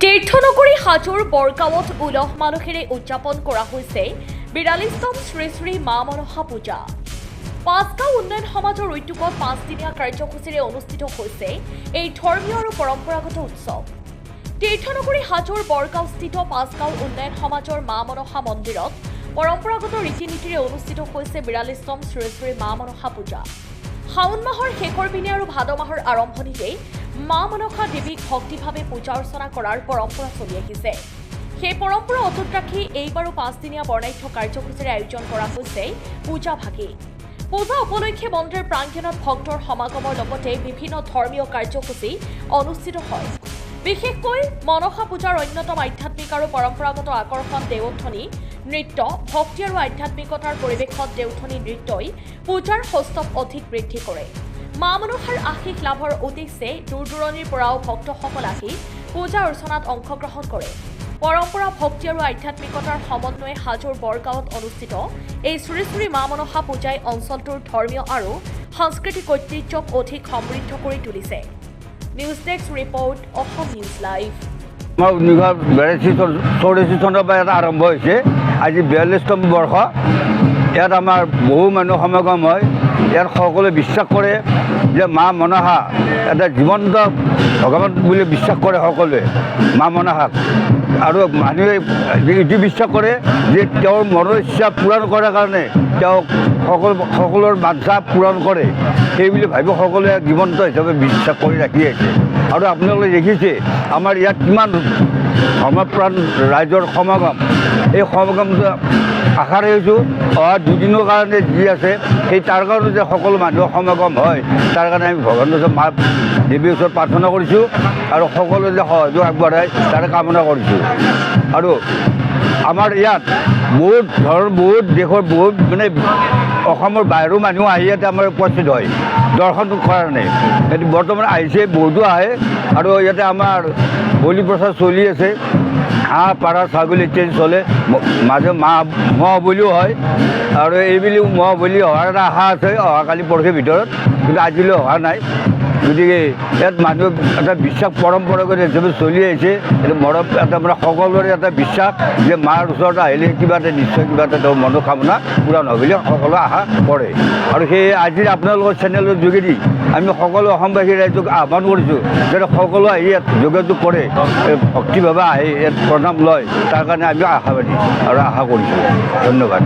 তীৰ্থনগৰী হাজোৰ বৰগাঁৱত উলহ মালহেৰে উদযাপন কৰা হৈছে ৪২তম শ্ৰী শ্ৰী মা মনসা পূজা। পাঁচগাঁও উন্নয়ন সমাজৰ উদ্যোগত ৫দিনীয়া কাৰ্যসূচীৰে অনুষ্ঠিত হৈছে এই ধৰ্মীয় আৰু পৰম্পৰাগত উৎসৱ। তীৰ্থনগৰী হাজোৰ বৰগাঁওস্থিত পাঁচগাঁও উন্নয়ন সমাজৰ মা মনসা মন্দিৰত পৰম্পৰাগত ৰীতি নীতিৰে অনুষ্ঠিত হৈছে ৪২তম শ্ৰী শ্ৰী মা মনসা পূজা। শাওণ মাহৰ শেষৰ পিনে আৰু ভাদ মাহৰ আৰম্ভণিতেই মা মনসা দেৱীক ভক্তিভাৱে পূজা অৰ্চনা কৰাৰ পৰম্পৰা চলি আহিছে। সেই পৰম্পৰা অটুট ৰাখি এইবাৰো ৫দিনীয়া বৰ্ণাঢ্য কাৰ্যসূচীৰে আয়োজন কৰা হৈছে পূজা ভাগি। পূজা উপলক্ষে মন্দিৰ প্ৰাংগণত ভক্তৰ সমাগমৰ লগতে বিভিন্ন ধৰ্মীয় কাৰ্যসূচী অনুষ্ঠিত হয়। বিশেষকৈ মনসা পূজাৰ অন্যতম আধ্যাত্মিক আৰু পৰম্পৰাগত আকৰ্ষণ দেউধনী নৃত্য। ভক্তি আৰু আধ্যাত্মিকতাৰ পৰিৱেশত দেউধনী নৃত্যই পূজাৰ সৌষ্ঠৱ অধিক বৃদ্ধি কৰে। মা মনসাৰ আশীষ লাভৰ উদ্দেশ্যে দূৰ দূৰণিৰ পৰাও ভক্তসকল আহি পূজা অৰ্চনাত অংশগ্ৰহণ কৰে। পৰম্পৰা ভক্তি আৰু আধ্যাত্মিকতাৰ সমন্বয়ে হাজোৰ বৰগাঁৱত অনুষ্ঠিত এই শ্ৰী শ্ৰী মা মনসা পূজাই অঞ্চলটোৰ ধৰ্মীয় আৰু সাংস্কৃতিক ঐতিহ্যক অধিক সমৃদ্ধ কৰি তুলিছে। News desk report, Assam news live. আমাৰ 1984 চনৰ পৰা এটা আৰম্ভ হৈছে। আজি 42তম বৰ্ষ। ইয়াত আমাৰ বহু মানুহ সমাগম হয়। ইয়াত সকলোৱে বিশ্বাস কৰে যে মা মনসা এটা জীৱন্ত ভগৱান বুলি বিশ্বাস কৰে সকলোৱে মা মনসাক। আৰু মানুহে এইটো বিশ্বাস কৰে যে তেওঁৰ মনৰ ইচ্ছা পূৰণ কৰাৰ কাৰণে তেওঁক সকলোৰ বাঞ্ছা পূৰণ কৰে, সেইবুলি ভাবি সকলোৱে জীৱন্ত হিচাপে বিশ্বাস কৰি ৰাখি আছে। আৰু আপোনালোকে দেখিছে আমাৰ ইয়াত কিমান ধৰ্মপ্ৰাণ ৰাইজৰ সমাগম। এই সমাগমটো আশা ৰাখিছোঁ অহা দুদিনৰ কাৰণে যি আছে সেই তাৰ কাৰণে যে সকলো মানুহৰ সমাগম হয়, তাৰ কাৰণে আমি ভগৱানৰ ওচৰত মা দেৱীৰ ওচৰত প্ৰাৰ্থনা কৰিছোঁ আৰু সকলোৱে যে সহযোগ আগবঢ়ায় তাৰ কামনা কৰিছোঁ। আৰু আমাৰ ইয়াত বহুত দেশৰ বহুত মানে অসমৰ বাহিৰৰ মানুহ আহি ইয়াতে আমাৰ উপস্থিত হয় দৰ্শন কৰাৰ কাৰণে। বৰ্তমান আহিছে, বহুতো আহে। আৰু ইয়াতে আমাৰ বলি প্ৰচাৰ চলি আছে। হাঁহ পাৰ ছাগলী ইত্যাদি চলে। মাজে মহ বলিও হয় আৰু এইবুলি মহ বলি হোৱাৰ এটা আশা আছে অহাকালি পৰহিৰ ভিতৰত, কিন্তু আজিলৈ হোৱা নাই। গতিকে ইয়াত মানুহ এটা বিশ্বাস পৰম্পৰাগত হিচাপে চলি আহিছে। এইটো এটা মানে সকলোৰে এটা বিশ্বাস যে মাৰ ওচৰত আহিলে কিবা এটা নিশ্চয় কিবা এটা তেওঁৰ মনোকামনা পূৰণ হ'ব বুলি সকলোৱে আশা কৰে। আৰু সেই আজি আপোনালোকৰ চেনেলৰ যোগেদি আমি সকলো অসমবাসী ৰাইজক আহ্বান কৰিছোঁ যাতে সকলোৱে আহি ইয়াত যোগাযোগ কৰে, ভক্তিভাৱে আহি ইয়াত প্ৰণাম লয়। তাৰ কাৰণে আমি আশাবাদী আৰু আশা কৰিছোঁ। ধন্যবাদ।